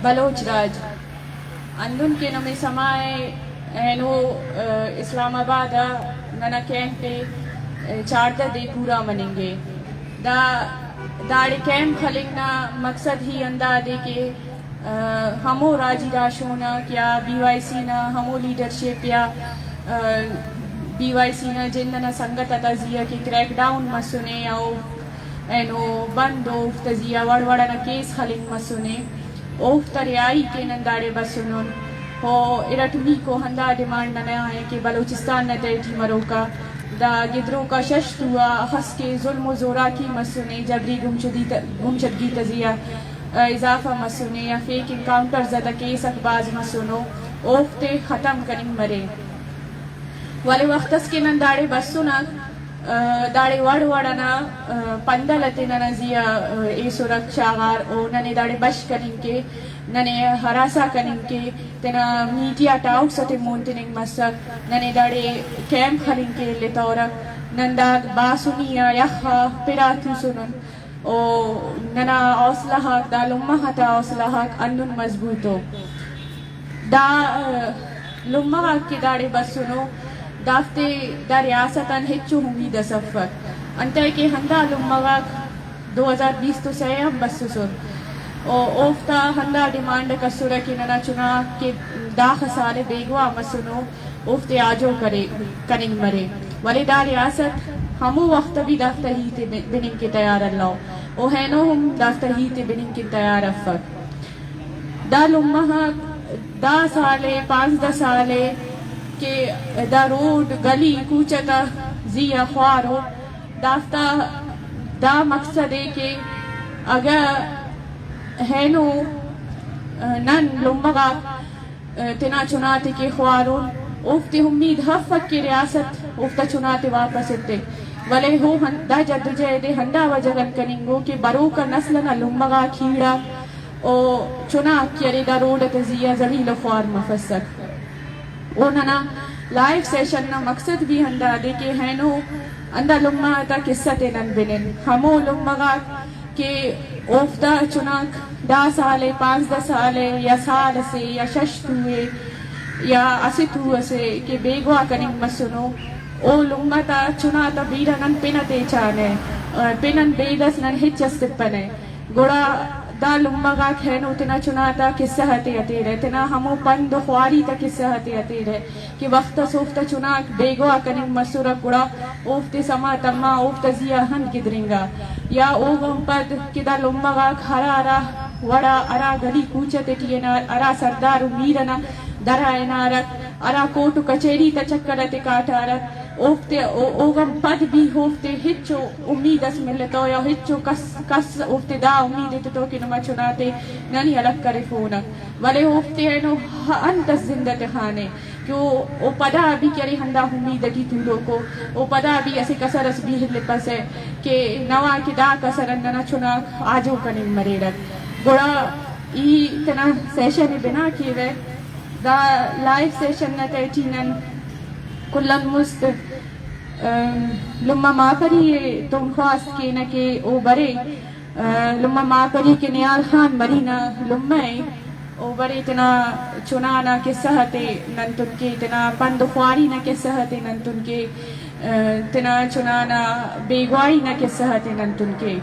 Bloch राज अंदुन के नमे समाए एनो इस्लामाबाद नना कैंप पे चार्टर दे पूरा मनेंगे दा दाड़े कैंप खलिंगना मकसद ही अंदा दे के हमो राजी राशोना क्या बीवाईसी ना हमो लीडरशिप या बीवाईसी ना जिन्ना संगत तजिया के क्रैकडाउन मसुने या एनो बंदो तजिया वड़वड़ा ना केस खलिंग मसुने ओफ तरियाई के नंदाड़े बसुनोन हो इरटमी को हंदा डिमांड नया है कि बलूचिस्तान न तेठी मरोका दा गिदरों का शश हुआ हंस के जुल्म जोरा की मसुने जबरी गुमशदगी तजिया इजाफा मसुने या फेक इनकाउंटर ज़दा केस अखबाज मसुनो ओफ्ते ख़त्म करिंग मरे वाले वक्तस के नंदाड़े बसुना दाड़े वड़ना पंदलते नजिया ए सुरक्षागार ओ नने दाड़े बश करिंके नने हरासा करिंके तेना मीडिया टाउट सते मोंटेनिंग मसक नने दाड़े कैंप खरिंके लेतौरक नंदा बासुनिया यखा पिरातु सुनन ओ नना औसलाहक दा लुम्मा हता औसलाहक अन्नुन मजबूतो दा लुम्मा के दाड़े बसुनो दाफ्ते दा रियासतन हिच्चू उम्मीद सफर अंते के हंदा लुम्मा 2020 तो से हम बसुसुर ओ ओफ्ता हंदा डिमांड कसुरा की नना चुना के दा खसाले बेगवा मसुनो ओफ्ते आजो करिंग मरे वाले दा रियासत हमू वक्त भी दाफ्ता ही ते बिनिंग के तैयार अल्लाह ओ है नो हम दाफ्ता ही ते बिनिंग के तैयार अफक दा लुम्मा दा साले 5-10 साले के दा रोड गली कूचता जिया ख्वारो दाफ्ता दा मकसद है कि अगर है नो नन लुम्बगा तना चुनाते के ख्वारो उफ्ते उम्मीद हफ़क की रियासत उफ्ता चुनाते वापस इत्ते वले हो दा जद्दोजहद हंदा वजगन कनिंगो के बरो का नस्ल न लुम्बगा खीड़ा ओ चुना किरे दा रोड तजिया जमील ख्वार मफसक ओ नना लाइव सेशन ना मकसद भी हंदा दे के है नो अंदा लुम्मा ता किस्सा ते नन बिनिन हमो लुम्मगा के ओफ्ता चुनाक दा साले 5-10 साले या साल से या शशतुए या असितु से के बेगवा कनिंग मसुनो ओ लुम्मा ता चुना ता बीरा नन पिनते चाने पिनन बेदस नन हिच्चस तिप्पने गोड़ा दा लुम्बगा खेनो तना चुनाता किस्सा हते अतेरे तना हमो पंद ख्वारी ता किस्सा हते अतेरे कि वक्त सोफ्ता चुनाक बेगवा कनिंग मसूरा कुड़ा ओफ्ते समा तम्मा ओफ्ता जिया हन किदरिंगा या ओ गंपद किदा लुम्बगा खरारा वड़ा अरा गली कूचते टियना अरा सरदार मीरना दरा एनारक अरा कोटु कचेरी ता चक्करते काटारक ओफ्ते ओगम पद भी होफ्ते हिच्चो उम्मीदस मिलतो या हिच्चो कस ओफ्ते दा उम्मीद तो कि नमा चुनाते ननी अलग करे फोना वाले ओफ्ते है नो अंतस जिंदते खाने क्यों ओ पदा अभी करे हंदा उम्मीद की तुलो को ओ पदा अभी ऐसे कसरस भी हिल पसे के नवा की दा कसरन नना चुना आजो कनिंग मरेरक गोड़ा ई तना सेशन बिना किए दा लाइव सेशन न तेटीनन कुल्लन मुस्त लुम्मा मापरी तुम खास के न के ओ बरे लुम्मा मापरी के नियाल खान मरीना लुम्मा ओ बरे तना चुनाना के सहते नंतुन के तना पंद ख्वारी न के सहते नंतुन के तना चुनाना बेगवाई न के सहते नंतुन के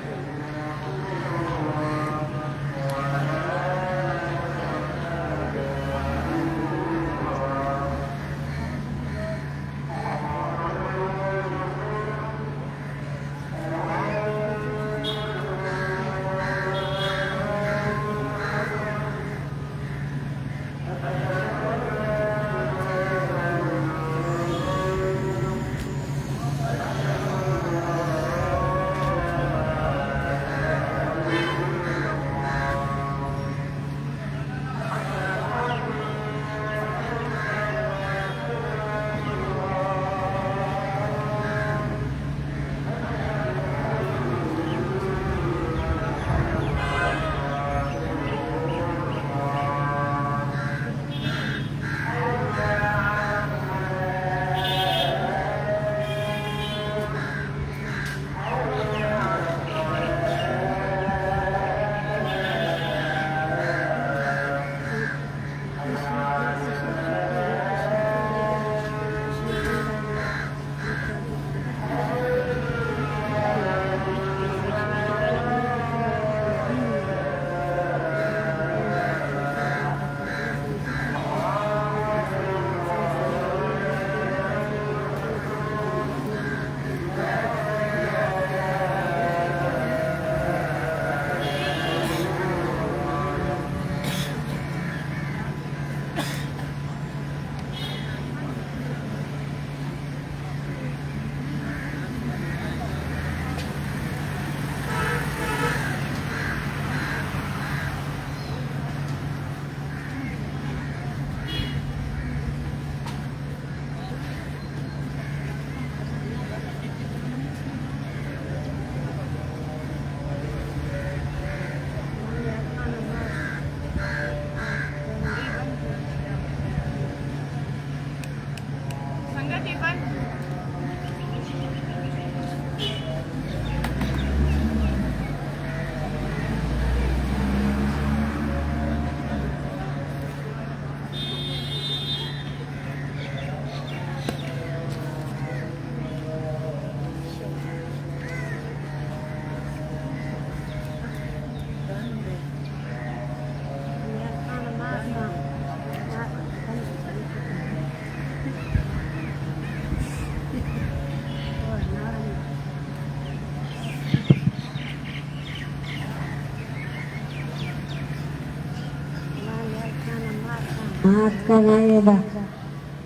हाथ कराएगा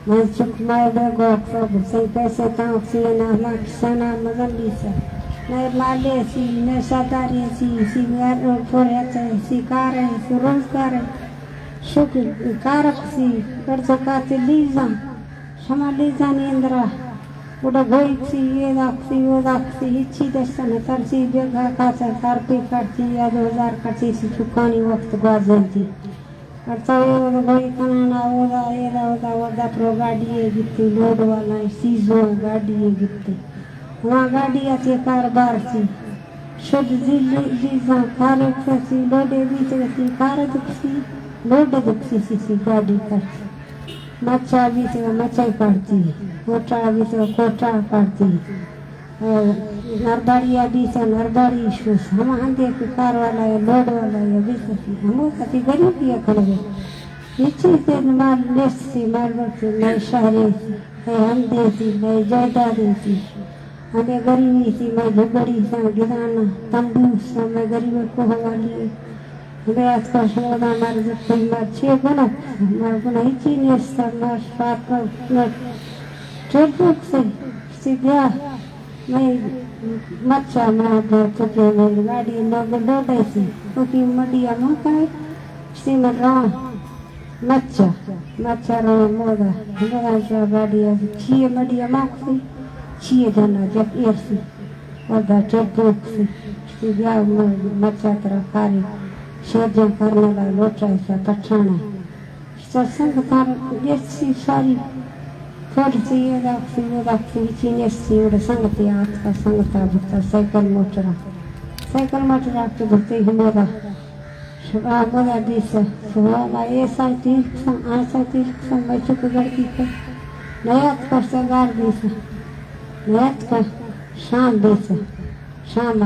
मैं चुक मैं गोट सही पैसे ताऊ सी ना ला किसाना मगन लीसा मैं माले सी मैं सादारी सी घर फोड़े सी कार है सी रोजगार है शुक्र कारक सी कर्ज काते लीजा शमा लीजा नींद्रा उड़ा गोइक्सी ये दाक्सी हिच्ची दर्शन तरसी बेगा काचा तारपी करती या 2000 करती सी चुकानी वक्त ग्वाजंती अर्था ये गोई कनाना ओदा प्रो गाड़ी है गित्ती लोड वाला सीजो गाड़ी है गित्ती वहाँ गाड़ी आती कारबार सी शुद्ध जीजा कार सी लोडे बीच कार दुखसी लोड दुखसी सी गाड़ी करती मच्छा भी से मच्छा काटती कोटा भी से कोटा काटती नरबाड़िया भी से नरबाड़ी शूस हम आंधे के कार वाला है लोड वाला है भी सकी हम कभी गरीब ही कर गए नीचे से माल लेस से माल से नए शहरे से हम देती नए जायदा देती हमें गरीबी थी मैं झुगड़ी से गिराना तंबू से मैं गरीब को हवाली Lihat kau semua mar mar cie guna mar guna hici ni sama spat mar cebuk si dia mai macam mana bertujuan dari gadi naga dada si tapi media makai si marah macam orang moda dengan gadi cie media makai cie dana jak irsi ada cebuk si dia macam terakari शेरजन करने वाला लोटा ऐसा पठाना सत्संग तार देसी सारी थोड़ी सी ये दाक्षी चीने सी उड़े संगति आत का संगता भुगता साइकिल मोटरा के भुगते ही मोरा शुभा मोरा दिस शुभा ये साथी संग मैं चुक गई के नयात का सगार दिस नयात का शाम दिस शाम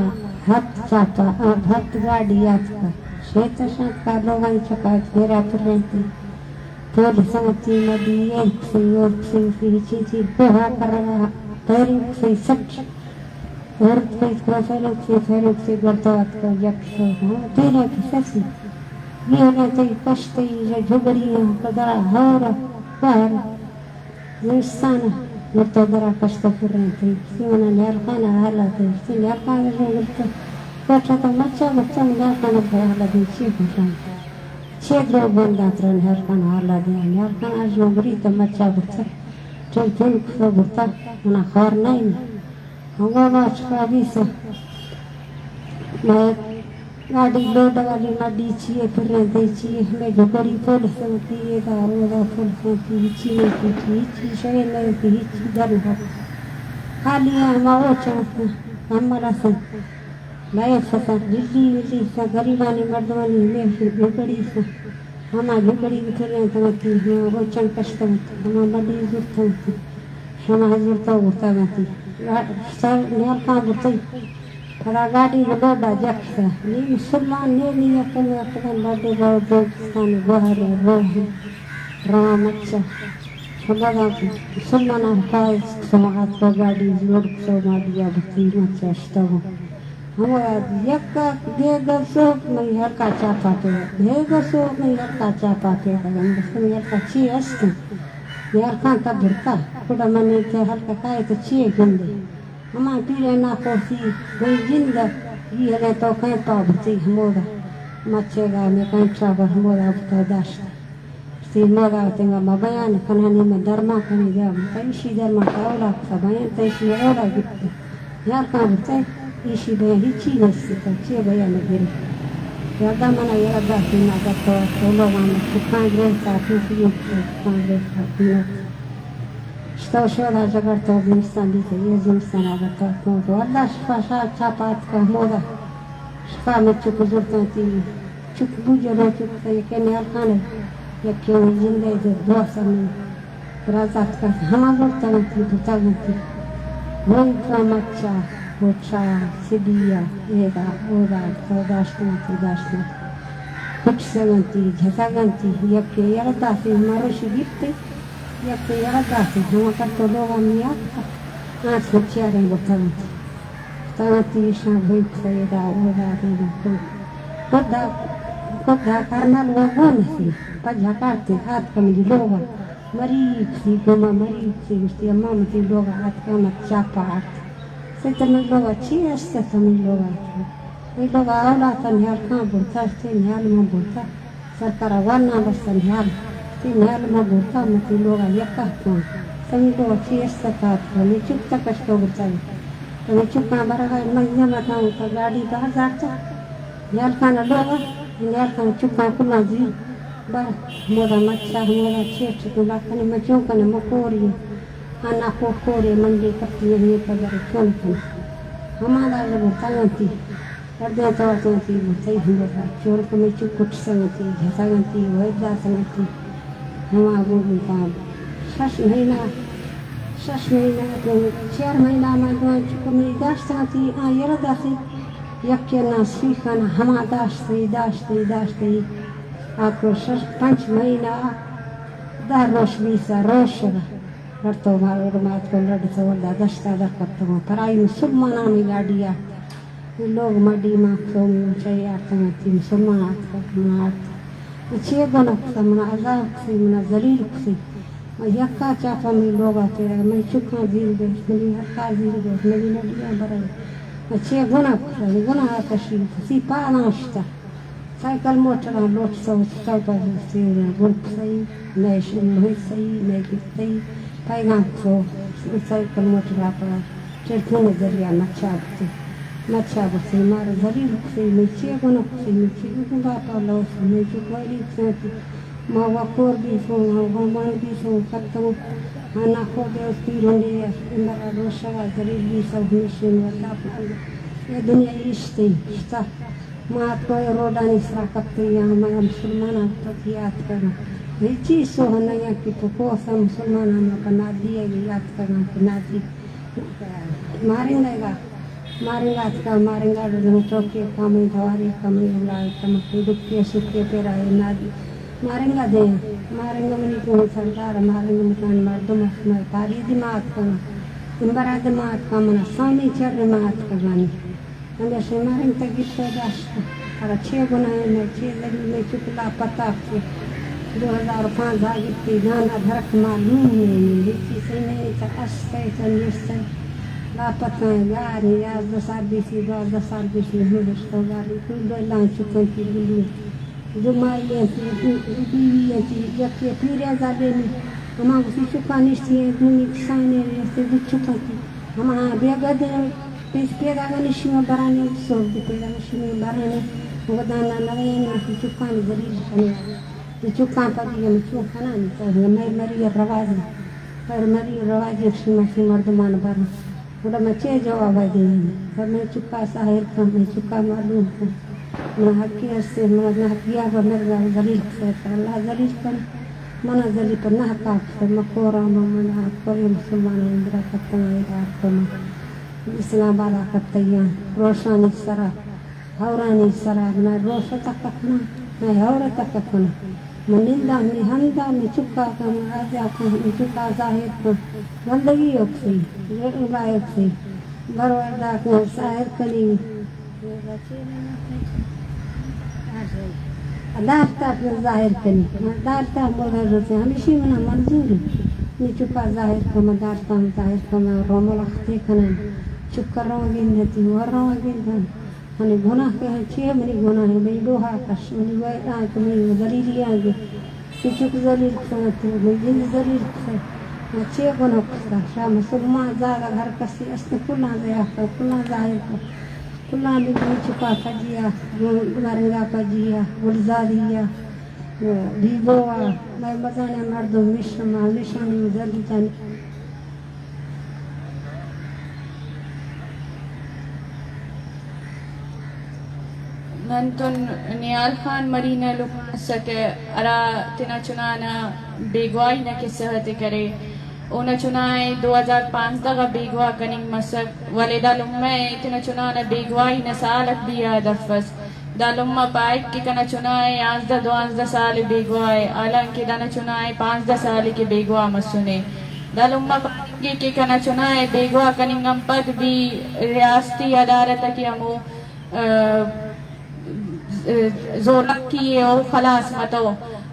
हत चापा हत गाड़ी याद का शेत का लोगांच्या काळात घरापर्यंत थोडी संगती मध्ये एक हिची पोहा करायला तरी सच और फैलक से गरतात का यक्ष तेरे ससी ये ना ते कष्ट ये झुगड़ियां कदा हर पर निस्सान नतो दरा कष्ट करते सीवना नरकाना हालत सी नरकाना जो कोटा तो मच्छा नरकाना भयाला दिसी भसान छेद्रो बंदात्रन नरकाना हाला दिया नरकाना जोगरी तो मच्छा बच्चा चल खो बुता ना खर नहीं हंगोना छावी से मैं गाड़ी लोड वाली गाड़ी चाहिए फिर रहते चाहिए मैं जो बड़ी फूल होती है दारोगा फूल होती चाहिए की शरीर में की दर हो खाली हमारा चाहते हमारा सन मैं फसा दिल्ली सा गरीबानी मर्दवानी में झुगड़ी सा हमारा झुगड़ी भी फिर रहते हैं वो चंद कष्ट हमारा बड़ी जरूरत होती हमारा जरूरत होता रहती सर नियर काम होती हरा गाड़ी लोडा जक्सा नी मुसलमान ने अपन बड़े दोस्तान बाहर रोह राम अच्छा सदा मुसलमान का समाज को गाड़ी लोड सो मारिया भक्ति अच्छा स्टव हमारा एक देगा सोप में हर का चापाते देगा सोप में हर का चापाते हम बस यार का ची अस्ते यार का तब भरता थोड़ा मने के हर का काय तो ची गंदे हमारे पीरे ना कोसी कोई जिंदा ये है तो कहीं पावती हमारा मच्छेगा में कहीं चावर हमारा बर्दाश्त सी मोरा तेंगा मबयान कनानी में धर्मा कनी जा कहीं सी धर्मा कावला सबयान तैसी औरा गिफ्ट यार का बता इसी बे हिची नसी तो चे बयान गिर यादा मना यादा ना तो लोग हम कांग्रेस का कांग्रेस का Что загарта Афганистан дита, Афганистан агата, то Allah шфаша чапат ка мода. Шфа ме чук зуртанти, чук буджаро чук та яке не архане, яке जिंदे जो दोसा में राजात का हमा zurtanti बुतागंती. वही प्रमाचा, बोचा, सिदिया, एदा, ओदा, दाशना. कुछ संगंती, झसागंती, याके यारदा से हमारे शिगिफ्ते या कोई आता है हम कर तो लोग हम या आज बच्चे आ रहे बताते ताती शाम भई खैरा ओरा रे तो बड़ा Kota karena luar sih, Pak Jakarta hat kami di luar. Mari si goma mari si gusti amma di luar hat kami capat. Saya kami luar cias kami luar. Ini luar awal tanhal kami burta, tanhal mau burta. Sarkara warna basan hal, tanhal mau burta mati luar yakah kami. Kami luar cias sakat kami cipta kasto burta. Kami cipta baragai magnya matang kagadi bahasa. Yal kana luar. Ini kan cuma aku lagi, bah muda macam muda cek tu lah kan macam kan makori, anak makori mandi katnya ni pada recon. Hamalah lepas tanganti, ada tahu tanganti, saya hendak cor kami cukup sanganti, sanganti, wajah sanganti, hama aku minta, sas mahina tu, 4 mahina macam cukup ni dah sanganti, ayah dah sih. Yakin nasi kan hama dashti aku 5 mahina dah bisa roshra करतो मारो मात को लड़ तो वल्ला दस्ता दा करतो पराई मुसलमान आमी गाड़िया लोग मडी मा तो चाहिए आता थी मुसलमान आता मात अच्छे बनक समना आजाद सी मना जलील सी मैं यक्का चापा में लोग आते रहे मैं चुका जील दे मेरी हक्का जील दे मेरी नदियां बरे अच्छे गुना कशी सी पानाश्ता साइकिल मोटर लोट सो चौपा से गुल्प सही नेशन हुई सही नेकित सही पैगाम सो साइकिल मोटर आपा चढ़ने नजरिया नच्छा बसे मारे जलील से नीचे गुना से नीचे गुना पालो से नीचे वाली से मावा कोर भी सो गंगन भी सो खत्म आना को दे उसकी रोंडे इंदरा रोशा जलील भी सब मिशन वाला ये दुनिया इश्ते इश्ता मात को रोडानी सराकते यहाँ मैं मुसलमान आपको याद करना ये चीज़ सो है ना कि तो कोसा मुसलमान हम का नादी है याद करना कि नादी मारेंगा जो चौके कामे धवारी कामे लाए कम दुखे सुखे पेरा है नादी मारेंगा मनी को सरदार मारेंगा मकान मर्दों में तारी दिमाग करना इंबरा दिमाग का मना सानी चढ़ दिमाग करवानी हमें से मारेंगे तक इतना दास्ता और 6 गुना में 6 लगी में चुकला पता से 2005 भागी थी गाना धरक मालूम नहीं लिखी से नहीं था अस्ते संयस्त लापता यार 10 साल बीसी हिंदुस्तान वाली कोई बेला चुकन की बुली जो माइले बीवी थी जब ये पीरिया जाले में हम उसी चुकानिश थी दुनी साने से चुका थी हम बेगद पेश पेगा निशिमा बराने सोल पेगा निशिमा बराने वदाना नरेना चुकान जरील कने चुका पति हम चुका ना तो मैं मरी रवाज शिमा से मर्दमान बर उड़ा मचे जवाब दे पर मैं चुका साहिर का मैं चुका मालूम मैं हकी से मैं हकिया पर मेरा जरील से अल्लाह जरील कर मना जली पर ना का मकोरा मना कोई मुसलमान इंद्रा कत्ता है इस्लामाबाद कत्तैया रोशानी सरा हौरानी सरा ना रोशा तकना ना हौरा तकना मनिंदा में हमदा में चुका का आजा का में चुका जाहिर का गंदगी ओक्सी ये उलायक्सी बरवादा को साहिर कली दास्ता के जाहिर कली दास्ता मोगा रोते हमेशा मना मंजूरी में चुका जाहिर का दास्ता जाहिर का रोमल अख्ते कना चुका रोंगे थी वरोंगे मने गुनाह के है 6 मनी गुनाह है मैं दोहा कश मनी वे आ तो मैं जलीली आगे चुक जलील करते मैं जिन जलील से 6 गुनाह का शाम मुसलमान जागा घर कसी असने कुला जाया कुला जाए कुला में चुका फजिया मारेगा फजिया गुलजारिया दीगोवा मैं बजाने मर्दों मिश्रमा निशानी जल्दी जाने नंतुन नियाल खान मरीना लुक सके अरा tina चुनाना बेगवाई न के सहत करे उन चुनाए 2005 दगा बेगवा कनिंग मसक वलेदा लुम्मे tina चुनाना बेगवाई न सालक दिया दफस दा लुम्मा पाइक के कना चुनाए आज दा 12 साल बेगवाए आलन के दाना चुनाए 5 साल के बेगवा मसुने दा लुम्मा के कना चुनाए बेगवा कनिंगम पद भी रियासती अदालत की हमो जोरक किए ओ खलास मतो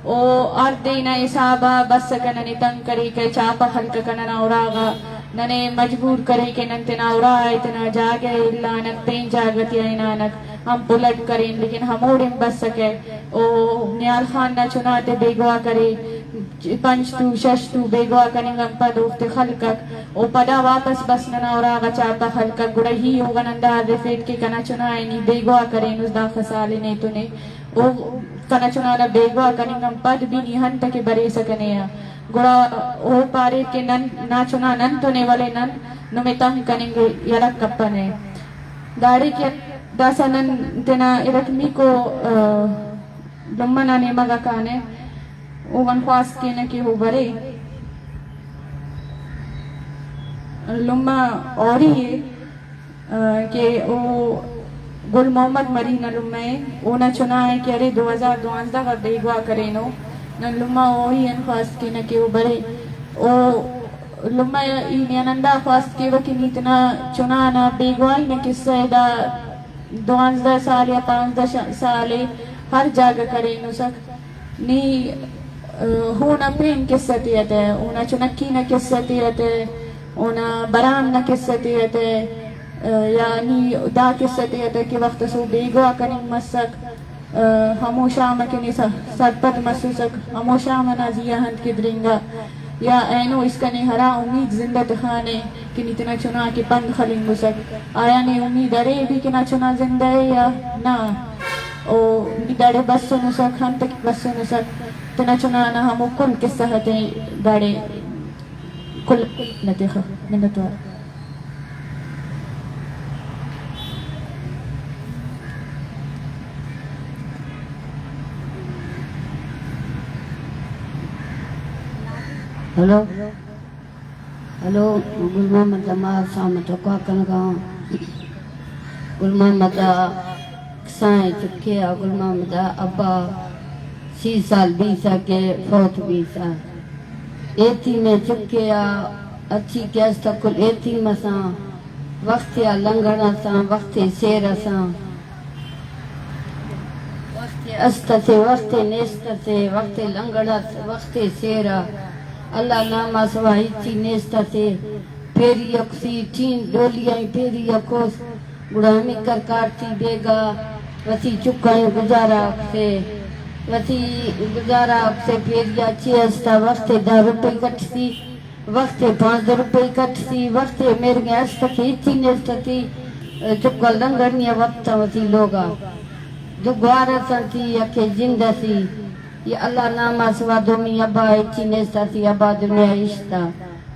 ओ अर्देना इसाबा बस कननि तंग करी के चापा हल्क कनना उरागा नने मजबूर करे के नंतना उरा इतना जागे इल्ला नक तीन जागती नानक हम बुलट करें लेकिन हम ओडिम बस सके ओ न्याल खान ना चुनाते बेगवा करे पंच तू शश तू बेगवा कनिंगम पद उफ्ते खलकक ओ पदा वापस बस नना उरागा चापा खलकक गुड़ा ही होगा नंदा रिफेट के कना चुनाए नी बेगवा करे नुजदा खसाले ने तूने ओ कना चुनाना बेगवा कनिंगम पद भी निहन तक बरे सकने या गुड़ा ओ पारे के नन ना चुना नन तूने वाले नन नुमितम कनिंग यलक कप्पने दाड़ी के दासानन तना इरकमी को लम्मना ने मगा काने ओवन ख्वास के न के हो बरे लुम्मा और ही के ओ गुल मोहम्मद मरीना लुम्मे ओ न चुना है कि अरे 2012 का बेगवा करे नो न लुम्मा ओ ही अन ख्वास के न के हो बरे ओ लुम्मा ई नंदा ख्वास के वो कि नीतना चुना ना बेगवा ही न किस्से दा 12 साल या 15 साल हर जगह करे नो सक नी होना पेन किस्सतियत है ओना चुनक्की न किस्सतियत है ओना बराम न किस्सतियत है यानी दा किस्सतियत है कि वक्त सो बेगवा कनिंग मसक हमोशा मकनी सरपत मसूसक हमोशा मना जिया हंत की द्रिंगा या ऐनो इसका ने हरा उम्मीद जिंदत खाने कि नितना चुना के पंग खलिंग मुसक आया ने उम्मीद अरे भी कि ना चुना जिंदा है या ना ओ निदाड़े बस सुनो सक हम तक बस सुनो सक तना चुना ना हम कुल किस्सा हते दाड़े कुल नतीखा मिन्नतवार हेलो हेलो गुल मोहम्मद अमार सामत को कनगा गुल मोहम्मद साए चुके गुल मोहम्मद अब्बा 6 साल 20 के फौत 20 साल एती में चुके अच्छी कैस तक कुल एती मसा वक्त या लंघण सा वक्त शेर सा वक्त अस्त से वक्त नेस्त से वक्त लंघण वक्त शेर अल्लाह नामा सवाई थी नेस्ता से फेरी अक्सी चीन डोलियां फेरी अकोस गुड़ामी कर काटती बेगा वसी चुकाई गुजारा से वसी गुजारा से फेरिया चेस्ता वक्त 10 रुपए कटसी वक्त 5 रुपए कटसी वक्त मेरे अस्त की थी नेस्ता थी चुका लंगड़िया वक्त वसी लोगा दुगवारा संती यके जिंदा सी ये अल्लाह नामा सवा दोमी अब्बा इची नेस्ता सी अब्बा दुनिया इश्ता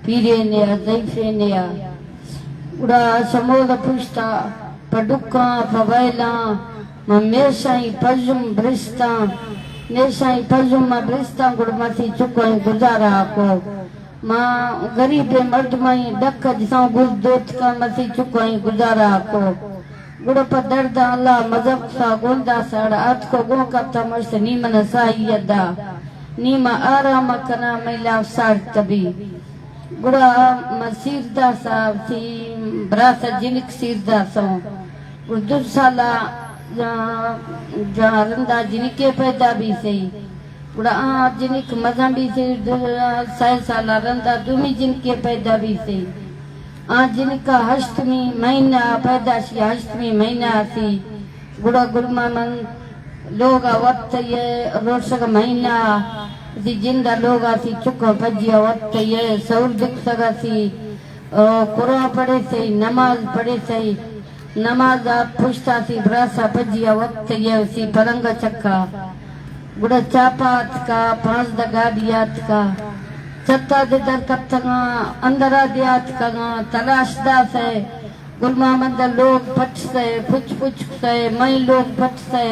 पीरे ने ज़ैफे ने उड़ा समोद पुश्ता पडुका पवैला ममेशाई पजुम ब्रिस्ता नेशाई पजुम ब्रिस्ता गुड़मती चुको गुजारा को मां गरीब मर्द मई डक जिसा गुज दोत का मसी चुको गुजारा को गुड़ पर दर्द अल्लाह मजहब सा गोंदा सड़ अर्थ को गो करता मर्स नीमन साइयदा नीमा आराम कना मैला साड़ तभी गुड़ा मसीरदा साहब थी ब्रास जिनिक सीरदा सो उर्दू साला जहाँ रंदा जिनिके पैदा भी सही गुड़ा जिनिक मजा भी से 6 साला रंदा दुमी जिनके पैदा भी सही जिनका हष्टमी महीना पैदाशी हष्टमी महीना थी गुड़ा गुरमा मन लोग वक्त ये रोशक महीना थी जिंदा लोग थी चुका भजिया वक्त ये सौर दिख सका थी कुरान पढ़े से नमाज पढ़े से नमाज पुछता थी ब्रासा भजिया वक्त ये उसी परंग चक्का गुड़ा चापात का 5 गाड़ियात का सत्ता दे दर कत्तगा अंदरा दियात कगा तलाशदा से गुलमा मंद लोग पट से पुछ से मई लोग पट से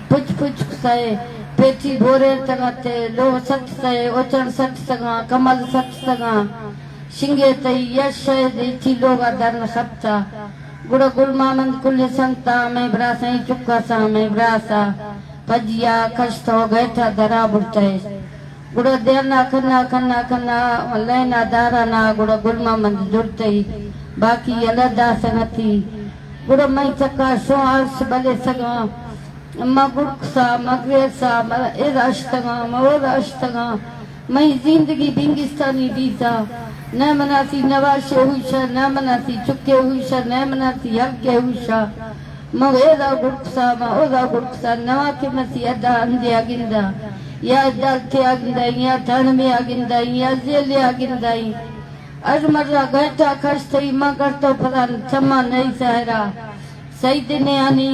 पुछ से पेटी भोरे तगते लो सत से ओचन सत सगा कमल सत सगा शिंगे तई यश इची लोग दरन सत्ता गुड़ गुलमा मंद कुल संता में ब्रासा चुका सा में ब्रासा पजिया कष्ट हो गए था दरा बुरते गुड़ा देना खन्ना खन्ना खन्ना लेना दारा ना गुड़ा गुलमा मंद जुड़ते बाकी अलदा संगति गुड़ा मई चक्का सो अर्स बले सगा अम्मा गुड़सा मगरेसा इराश्तगा मवराश्तगा मई जिंदगी बिंगिस्तानी दीसा न मनासी नवाशे हुशा न मनासी चुके हुशा न मनासी हल्के हुशा मवेदा गुड़सा मवदा गुड़सा नवा के मसी अदा अंधे आगिंदा या दलते आगिंदा या धन में आगिंदा या जेले आगिंदा अजमरा घटा खर्च मां करतो फलान चम्मा नहीं सहरा सही दिन आनी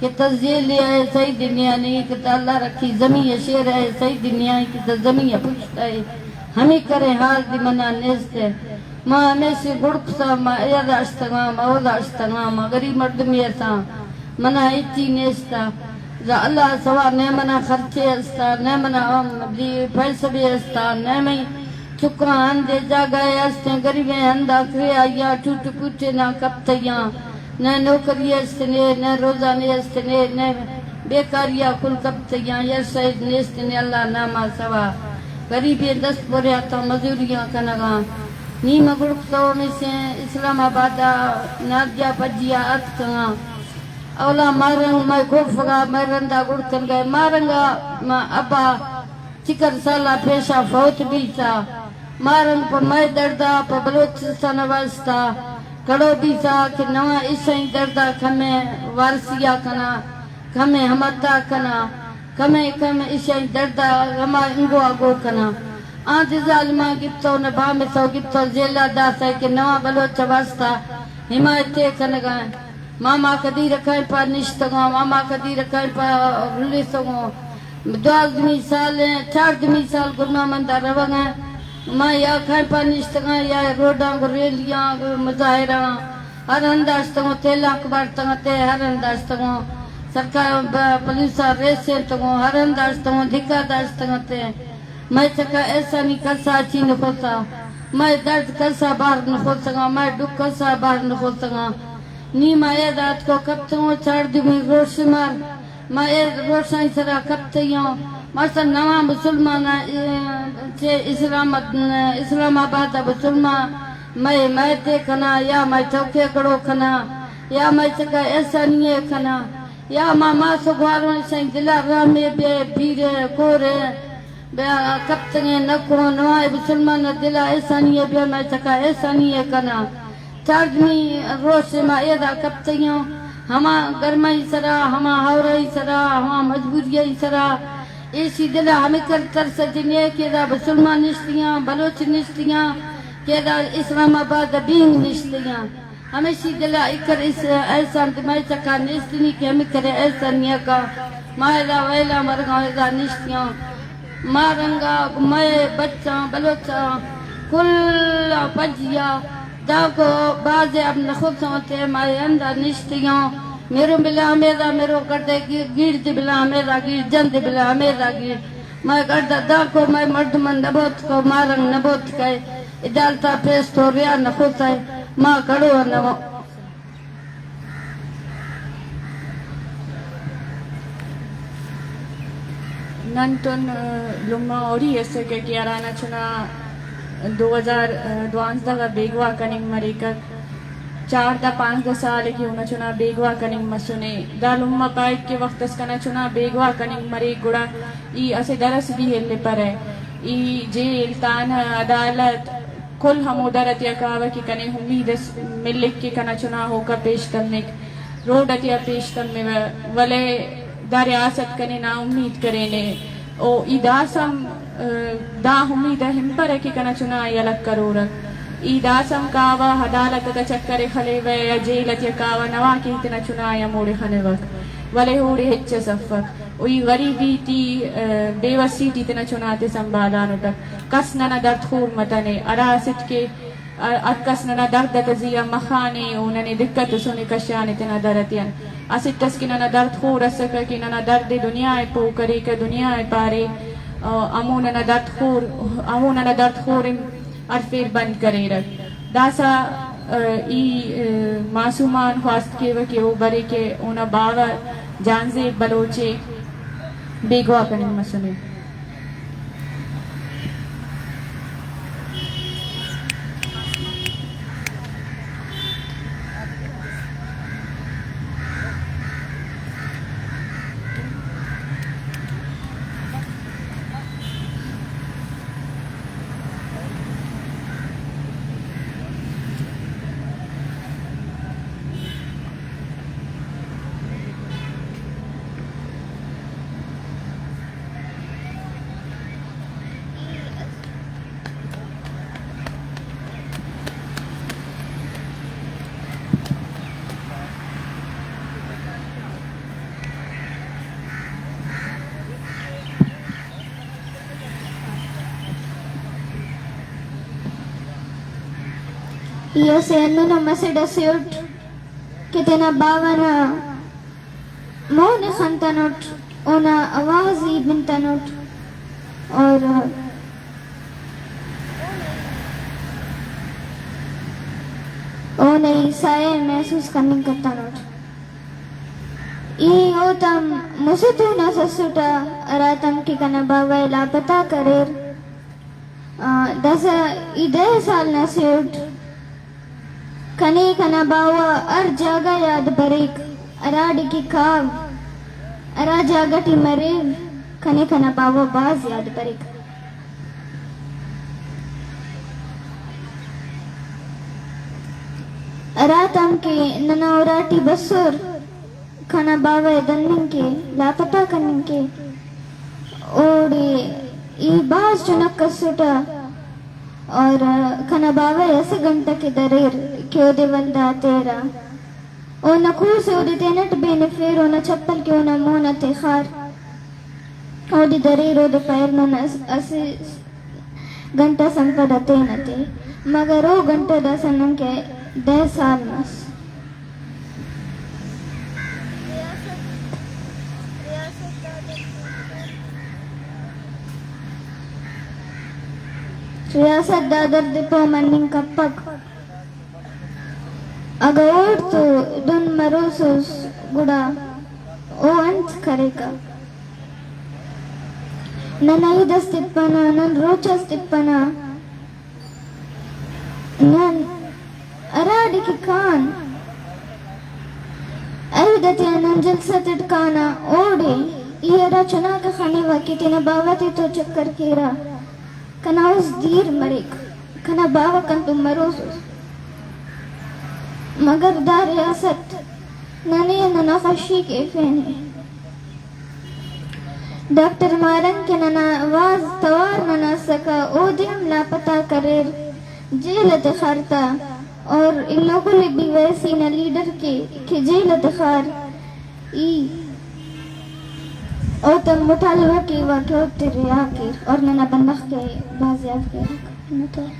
कि तज़ील है सही दुनिया नहीं कि अल्लाह रखी जमी शेर है सही दुनिया की तो जमी पुष्ट है हमें करे हाल दी मना नेस्ते मां हमेशा गुड़क सा मां यादाश्तगा मौदाश्तगा मां गरीब मर्द में सा मना इची नेस्ता अल्लाह सवा ने मना खर्चे अस्ता ने मना दी पैसे भी अस्ता ने में चुका अंदे जागाए अस्ते गरीबे अंदा करे आया टूट पुटे ना कप्तया न नौकरी अस्तने न रोजाने अस्तने न बेकारिया कुल कप्तया या सैद नेस्तने अल्लाह नामा सवा गरीबे 10 बोरिया तो मजूरियां कनगा नी मगुड़ तो में से इस्लामाबाद नादिया पजिया अतका औला मारंग मैं गोफगा मरंदा गुड़कन गए मारंगा मा अबा चिकर साला पेशा फौत बीसा मारंग पर मैं दर्दा पर बलोचिस्तान वास्ता कड़ो बीसा कि नवा ईसाई दर्दा खमे वारसिया कना खमे हमता कना खमे खमे ईसाई दर्दा गमा इंगो आगो कना आज जालिमा गित्तो न बा में सो गित्तो जेला दास है कि नवा बलोच वास्ता हिमायते कनगा मामा कदी रखाय पा निश्तगा मामा कदी रखाय पा रुले सगो 12 साल 4 साल गुरमा मंदा रवगा मां या खाय पा निश्तगा या रोडा रेलिया मुजाहिरा हर अंदाज तो तेला अखबार तंगते हर अंदाज तो सरकार पुलिस रेसे तो हर अंदाज तो धिका दाज तंगते मैं चका ऐसा नहीं कसा ची न खोसा मैं दर्द कसा बाहर न खो सका मैं दुख कसा बाहर न खो सका नी माया रात को कब तो चार दिन रोश मार मैं रोशाई सरा कब तयो मस्त नवा मुसलमान चे इस्लामाबाद मुसलमान मैं ते खना या मैं चौके कड़ो खना या मैं चका ऐसा नहीं है खना या मामा सुगवारों से दिला रामे बे पीरे कोरे बे कब तंगे नको नवा मुसलमान दिला ऐसा नहीं है बे मैं चका ऐसा नहीं है खना चार्जमी रोश में एदा कब तयो हमा गरमाई सरा हमा हवराई सरा हमा मजबूरियाई सरा ऐसी दिला हमें कर सजने के दा मुसलमान निश्तियां बलोच निश्तियां के दा इस्लामाबाद बींग निश्तियां हमें सी दिला इकर इस ऐसा मैं चका निश्तिनी के हमें करे ऐसा निया का मायला वैला मरगा एदा निश्तियां मारंगा मैं बच्चा बलोचा कुल पजिया दाको बाजे अब नखुद होते माय अंदा निश्तियां मेरो बिला मेरा मेरो करते गिर दे बिला मेरा गिर जन दे बिला मेरा गिर मैं करता दाको मैं मर्द मन नबोत को मारंग नबोत के इदालता पेश तो रिया नखुद है मां कड़ो न नंटन लुम्मा ओरी ऐसे के कियाराना चुना 2012 बेगवा कनिंग मरीकर 4-5 साल की उन्हें चुना बेगवा कनिंग मसुने दालुम्मा पाइक के वक्त इसका चुना बेगवा कनिंग मरी गुड़ा ई ऐसे दरस भी हेलने पर है ई जेल ताना अदालत कुल हम उदरत या कावा की कने उम्मीद मिलक के कना चुना होकर पेश करने रोड अतिया पेश करने वाले दरियासत कने ना उम्मीद करेने ओ इदासम दा उम्मीद हम पर है कि कना चुना अलग करोर ईदासम कावा अदालत का चक्कर खले वे या जेल अतिया कावा नवा की इतना चुना या मोड़े खने वक्त वाले होड़े हिच्चे सफर वही गरीबी ती बेवसी ती इतना चुनाते संभाला नोटा कस ना दर्द खूर मतने अरासित के अक्कस ना दर्द तजिया मखाने उन्हें दिक्कत सुने कश्यान इतना दरतियन असित तस की ना दर्द खूर असक की ना दर्द दुनिया पो करे के दुनिया पारे अमून ना दर्द खूर और फिर बंद करे रख दासा ई मासूमान ख्वास्त के वे के वो बरे के उन्हें बावा जानसे बलोचे बेगवा करने मसले Ia seannuna masida siut kitena bawana मोहने खंतनोट ओना आवाज़ी बिनतनोट और ओने साये महसूस करने का तनोट ये होतम मुझे तो ना ससुटा रातम की कना बावा लापता करेर दसा इधे साल न सेठ कने कना बावा अर जागा याद बरेक अराडी की खाब अरा जागटी मरे कने कना बावा बाज याद बरेक रातम के ननावराटी बसुर खाना बावा दन्निंग के लापता करने के ओडे ये बाज चुनक कसुटा और खाना बावा ऐसे घंटा के दरेर क्यों देवंदा तेरा ओ नखूर से ओडी तेनट बेने फेर ओ न चप्पल क्यों न मोह न तेखार ओडी दरेर ओडी पैर न असे घंटा संपदा तेनते मगर ओ घंटा दसनन के 10 साल मस रियासत दादर दिपो मन्निंग कपक अगर तो दुन मरोसुस गुड़ा ओ अंत करेगा ननाई दस्तिपना नन रोचस तिपना नन अराडी की कान अहिदते नन जलसा तिटकाना ओडे ये रचना का खाने वाकी तेना बावती तो चक्कर केरा कना उस दीर मरेक कना बावा कन तुम मरोसुस मगर दार रियासत नने नना खशी के फेने डॉक्टर मारन के नना आवाज तवार नना सका ओ दिन लापता करेर जेल दखारता और इन लोगों ने भी वैसी न लीडर के जेल दखार ई और तब मुठालवा के वाक़े तेरे आके और नना बंदख के बाज़ियाब के नता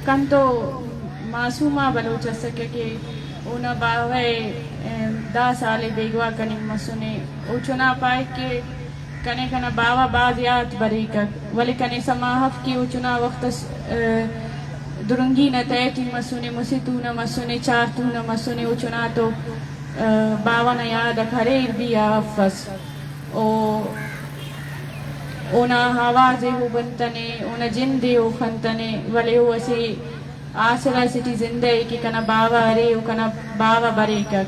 कंतो मासूमा बलोच सके के उना बावे 10 साले बेगवा कनिक मसुने उचना पाए के कने कना बावा बाजियात बरीक वली कने समाहफ की उचना वक्त दुरंगी न तैती मसुने मुसितू न मसुने चारतू न मसुने उचना तो बावा न याद खरेर भी आफस ओ ओना हवाजे हो बनतने ओना जिंदे हो खंतने वले हो ऐसे आसरा सिटी जिंदे की कना बावा अरे ओ कना बावा बरे कर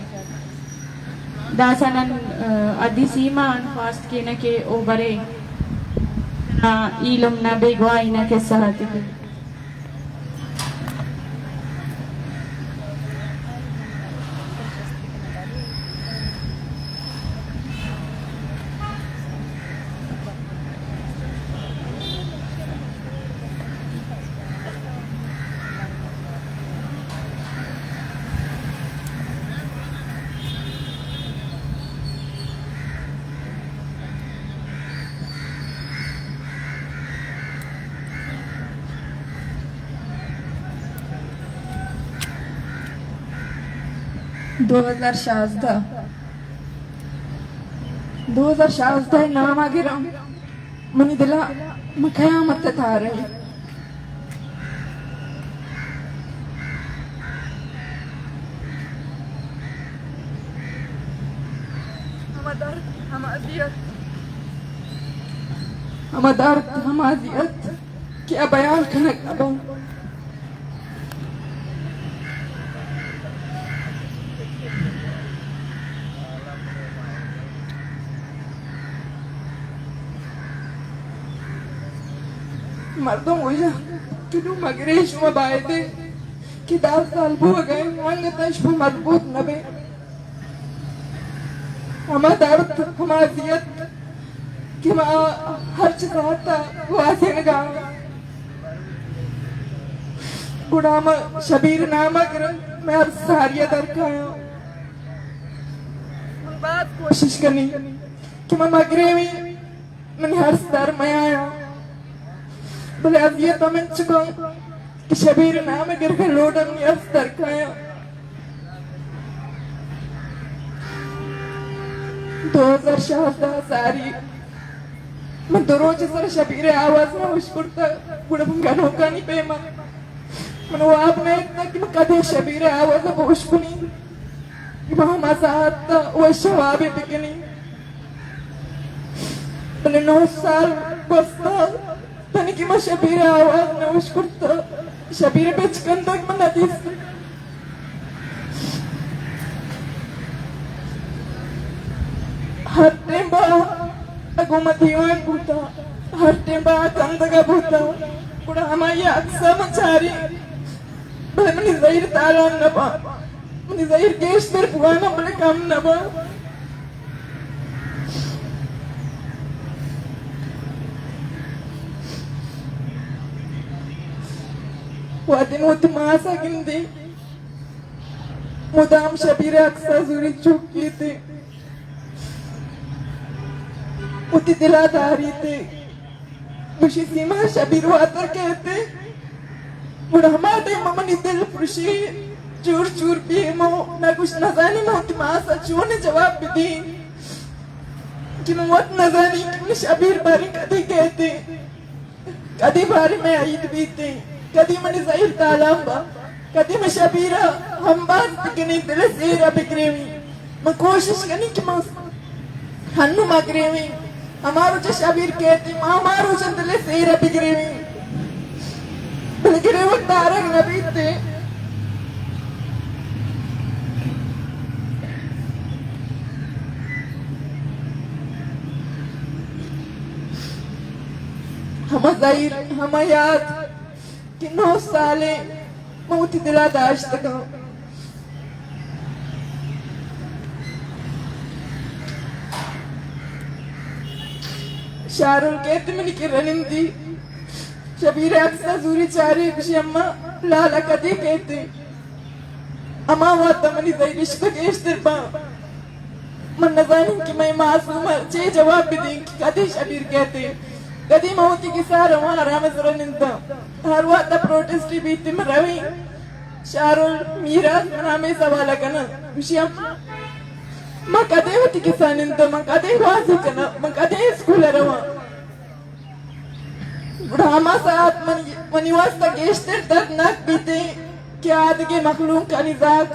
दासनन अदि सीमा फास्ट के न के ओ बरे ना इलम ना बेगवाई न के सहत दो हजार शारदा नाम आगिराम मनी दिला मखयामत था रही हम दर्द हम अजियत क्या बयान खनक अबा मर्दों हो जा किनु मगरेश में बायदे कि 10 साल हो गए अंगतश मजबूत नबे हमा दर्द हमा अजियत कि हर चीज़ वासिन गाँव गुड़ाम शबीर नामा कर मैं हर सारिया दरकाया बात कोशिश करनी कि मैं मगरे में मैंने हर स्तर में आया बोले अजियत मैं चुका कि शबीर नाम गिर के लोडन ने हर स्तर खाया 2014 सारी मैं दररोज सर शबीर आवाज में उशकुरता गुड़बंगा नौकानी पे मन वो आपने इतना कि मैं कदे शबीर आवाज में उशकुनी कि वहाँ मसाहता वो शवाबे बिकनी बोले 9 साल बसता तनी कि मैं शबीर आवाज में उशकुरता शबीर बेचकन तक मैं नदीस हर टेम्बा अगुमतियों बूता हर टेम्बा कंदगा बूता कुड़ा हमारी अक्सा मचारी बले मनी ज़हीर तारा नबा मनी ज़हीर केश तेरे पुआना बले कम नबा वादिन वो मासा गिंदे मुदाम शबीर अक्सा जुरी चुकी थे उती दिलादारी थे मुशी सीमा शबीर वातर कहते बुढ़ा हमारे ममनी दिल पुरुषी चूर चूर भी मो ना कुछ न जाने ना उती मासा चूने जवाब भी दी कि मैं वक्त न जानी कि मैं शबीर बारी कदी कहते कदी बारी में आईद भी थे कदी मनी ज़हीर तालांबा कदी मैं शबीरा हम बात बिकनी दिल सेरा बिकरेवी मैं कोशिश करनी कि मैं हन्नू मगरेवी हमारो जो शबीर कहती हमारो जो दिल सेरा बिकरेवी बिलगिरे वक्त तारक नबी थे हम ज़हीर हम याद कि 9 साले मौती दिला दाश्त का शारुल कहते मैंने कि रनिंदी शबीर अक्सा जूरी चारी कुछ अम्मा लाला कदी कहते अम्मा वाता मनी ज़हीर इश्क के इश्तिरबा मन नजानी कि मैं मासूम चे जवाब भी दी कदी शबीर कहते कदी मौती की सारा वहाँ राम निंदा हर वाता प्रोटेस्ट भी तिम रवि शारुल मीरा नामे सवाल कना विषय माँ कदे होती किसान निंदा माँ कदे वाजी कना माँ कदे स्कूल रवा बुढ़ामा साथ मनी वास्ता गेश्तर दर्दनाक बीते क्या आदगे मखलूम का निजाक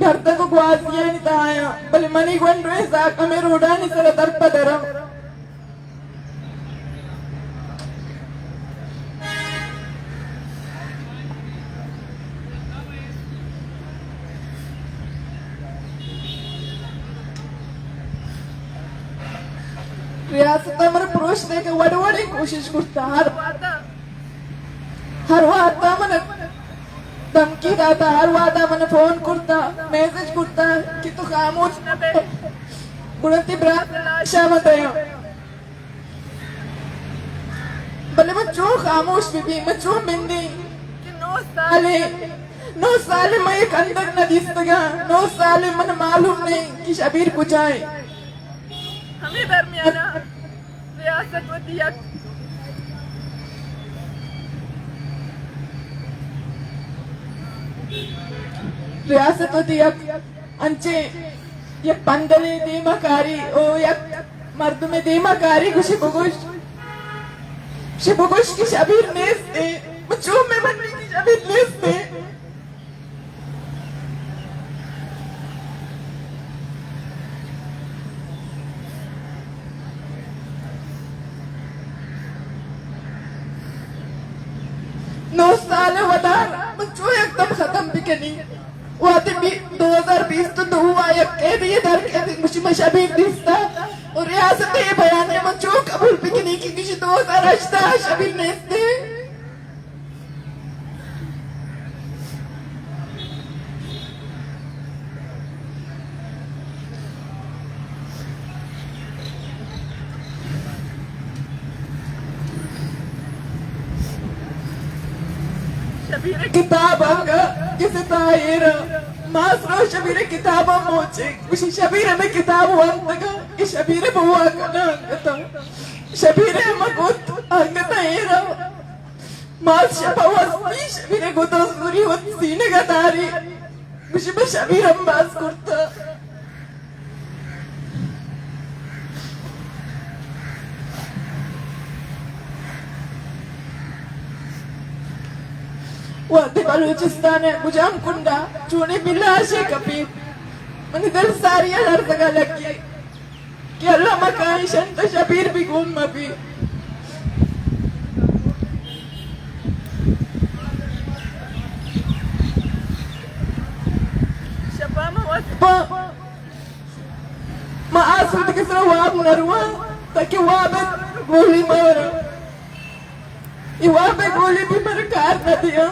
घर तक ग्वाजिया नहीं ताया बले मनी गवन रोए जाक में रोड़ा नहीं सर दर्प दरा रियासत मन पुरुष ने के वडवडी कोशिश करता हर वाता मन धमकी दाता हर वाता मन फोन करता मैसेज करता कि तू खामोश न बे गुणती ब्रात लाशा मत आयो भले मैं जो खामोश भी मैं जो मिंदी कि 9 साले मैं एक अंदर न दिसगा 9 साले मन मालूम नहीं कि शबीर कुछ आए हमें दरमियाना रियासत वतिया रियासत वतिया अंचे ये पंदले देमाकारी ओ या मर्द में देमाकारी कुछ बुगुश की शबीर नेस्ते मुझो में बनने की शबीर नेस्ते मुझो एकदम खत्म भी कनी वो आते 2020 तो दो आया के भी इधर के मुझे मशबीर दिसता और रियासत ये बयान है मुझो कबूल भी कनी कि किसी 2018 शबीर ने شبيرة كتاب أنجا كستايرة ماسرو شبيرة كتاب موجي وش شبيرة من كتاب وانتجا شبيرة بواك أنجا شبيرة ما قلت أنجا تايرة ماس شبا واسبي شبيرة قلت أصدري وتسينة قداري مش بشبيرة ماس قلت وادي بلوچستان مجام کنڈا چونے بلاشے کپی من دل ساری الارض کا لکی کہ اللہ مکان شنت شبیر بھی گم بھی شبا مواتبا ما آسلت کسر واب نروا تاکہ وابت گولی مورا یہ وابت گولی بھی مرکار نہ دیا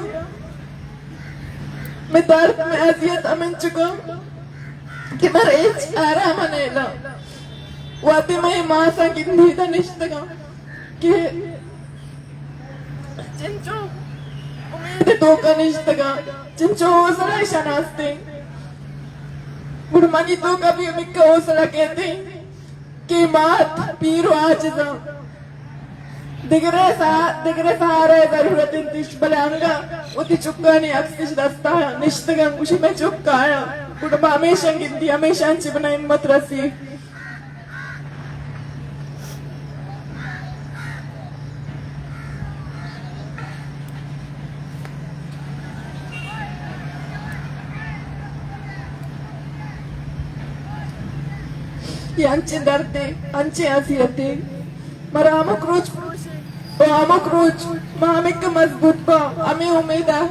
मैं दर्द में अजियत अमन चुका कि मैं रेच आराम नेला वापी मैं मासा किन्ही दा निश्तगा कि चिंचो उम्मीद तो का निश्तगा चिंचो ओसला शनास्ते बुढ़मानी तो कभी मिक्का ओसला कहते कि मात पीरो आजजा दिगरे सहारे जरूरत इंतिश बलांगा उती चुक्का नहीं अक्सिश दस्ता है निश्तगं उसी में चुक्का है कुटुंबा हमेशा गिंदी हमेशा अंची बना हिम्मत रसी ये अंचे डरते अंचे हसीरते मरा मकरूज मकरूज मामिक मजबूत पा हमें उम्मीद है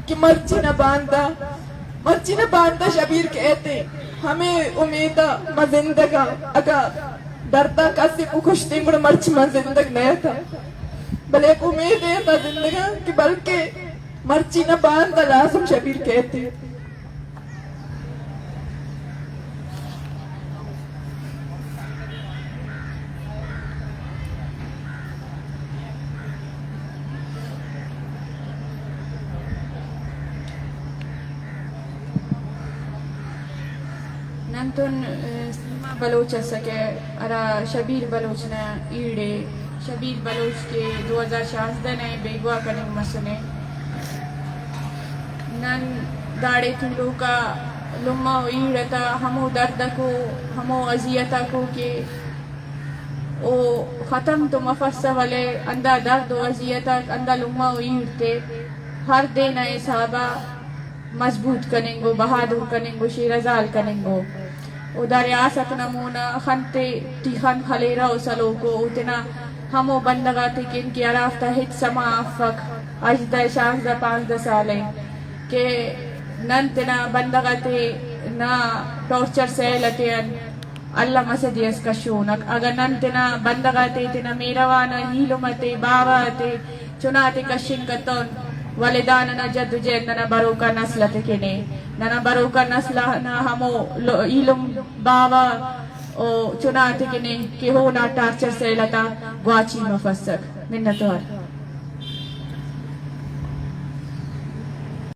कि मर्ची न बांधता शबीर कहते हमें उम्मीद है मजिंदगा अगर डरता कासी कुकुश्ती मुड़ मर्च मजिंदग नहीं था भले एक उम्मीद है था जिंदगा कि बल्कि मर्ची न बांधता लाजम शबीर कहते नंतुन सीमा बलोच सके अरा शबीर बलोच ने ईड़े शबीर बलोच के 2016 ने बेगवा करने मसने नन दाड़े तुलो का लुम्मा ईड़ता हमो दर्द को हमो अजियता को के ओ ख़त्म तो मफस्सा वाले अंदा दर्द और अजियता अंदा लुम्मा ईड़ते हर दिन ऐ साहबा मजबूत करेंगो बहादुर करेंगो शेरजाल करेंगो उधर रियासत नमूना खनते तिखन खलेरा उसलो को उतना हमो बंदगाते कि इनकी अराफ्ता हित समा अफक अजदा शाहदा 5 साले के नंतना बंदगाते ना टॉर्चर से लते अल्लाह मसदियस कशूनक अगर नंतना बंदगाते तना मेरावाना हीलुमते बावाते चुनाते कशिन कतन वलिदान न जद्दुजहद न बरोका नस्लते केने न बरोका नस्ला न हमो इलम बावा ओ चुनाते केने के हो ना टार्चर से लता ग्वाची मफसक मिन्नतवार